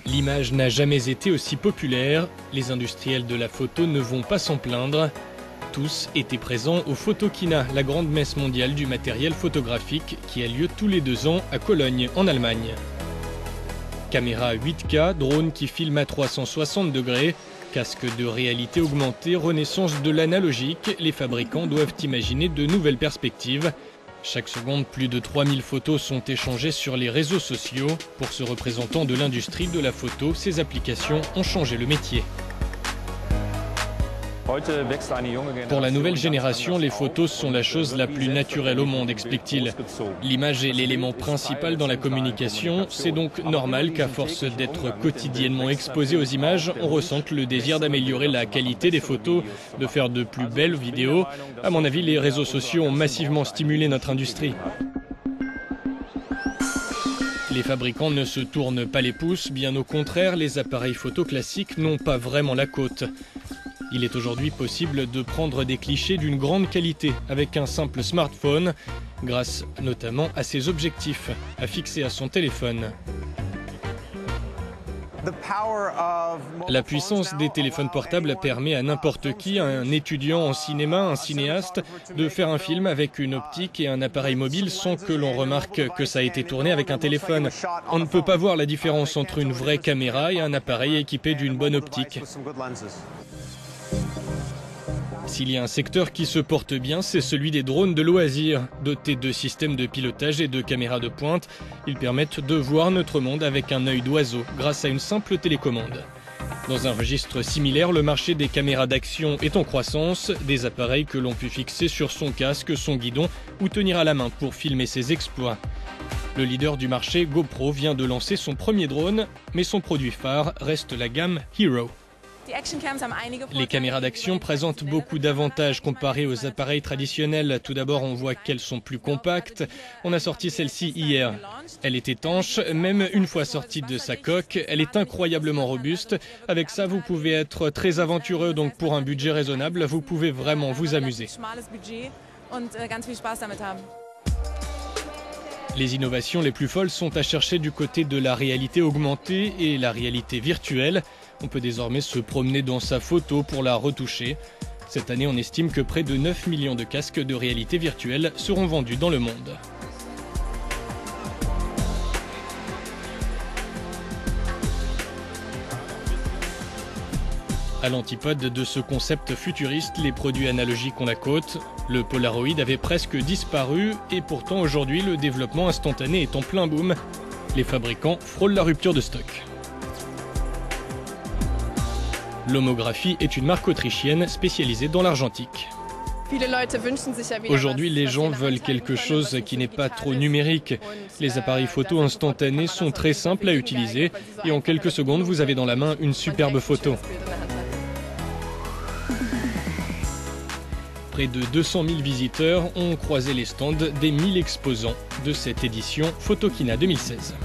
L'image n'a jamais été aussi populaire, les industriels de la photo ne vont pas s'en plaindre. Tous étaient présents au Photokina, la grande messe mondiale du matériel photographique qui a lieu tous les 2 ans à Cologne, en Allemagne. Caméra 8K, drone qui filme à 360 degrés, casque de réalité augmentée, renaissance de l'analogique, les fabricants doivent imaginer de nouvelles perspectives. Chaque seconde, plus de 3000 photos sont échangées sur les réseaux sociaux. Pour ce représentant de l'industrie de la photo, ces applications ont changé le métier. Pour la nouvelle génération, les photos sont la chose la plus naturelle au monde, explique-t-il. L'image est l'élément principal dans la communication, c'est donc normal qu'à force d'être quotidiennement exposé aux images, on ressente le désir d'améliorer la qualité des photos, de faire de plus belles vidéos. À mon avis, les réseaux sociaux ont massivement stimulé notre industrie. Les fabricants ne se tournent pas les pouces, bien au contraire, les appareils photo classiques n'ont pas vraiment la cote. Il est aujourd'hui possible de prendre des clichés d'une grande qualité avec un simple smartphone, grâce notamment à ses objectifs à fixer à son téléphone. La puissance des téléphones portables permet à n'importe qui, à un étudiant en cinéma, un cinéaste, de faire un film avec une optique et un appareil mobile sans que l'on remarque que ça a été tourné avec un téléphone. On ne peut pas voir la différence entre une vraie caméra et un appareil équipé d'une bonne optique. S'il y a un secteur qui se porte bien, c'est celui des drones de loisirs. Dotés de systèmes de pilotage et de caméras de pointe, ils permettent de voir notre monde avec un œil d'oiseau grâce à une simple télécommande. Dans un registre similaire, le marché des caméras d'action est en croissance, des appareils que l'on peut fixer sur son casque, son guidon ou tenir à la main pour filmer ses exploits. Le leader du marché, GoPro, vient de lancer son premier drone, mais son produit phare reste la gamme Hero. Les caméras d'action présentent beaucoup d'avantages comparées aux appareils traditionnels. Tout d'abord, on voit qu'elles sont plus compactes. On a sorti celle-ci hier. Elle est étanche, même une fois sortie de sa coque. Elle est incroyablement robuste. Avec ça, vous pouvez être très aventureux, donc pour un budget raisonnable, vous pouvez vraiment vous amuser. Les innovations les plus folles sont à chercher du côté de la réalité augmentée et la réalité virtuelle. On peut désormais se promener dans sa photo pour la retoucher. Cette année, on estime que près de 9 millions de casques de réalité virtuelle seront vendus dans le monde. À l'antipode de ce concept futuriste, les produits analogiques ont la cote. Le Polaroid avait presque disparu et pourtant aujourd'hui le développement instantané est en plein boom. Les fabricants frôlent la rupture de stock. L'Homographie est une marque autrichienne spécialisée dans l'argentique. Aujourd'hui, les gens veulent quelque chose qui n'est pas trop numérique. Les appareils photo instantanés sont très simples à utiliser et en quelques secondes, vous avez dans la main une superbe photo. Près de 200 000 visiteurs ont croisé les stands des 1000 exposants de cette édition Photokina 2016.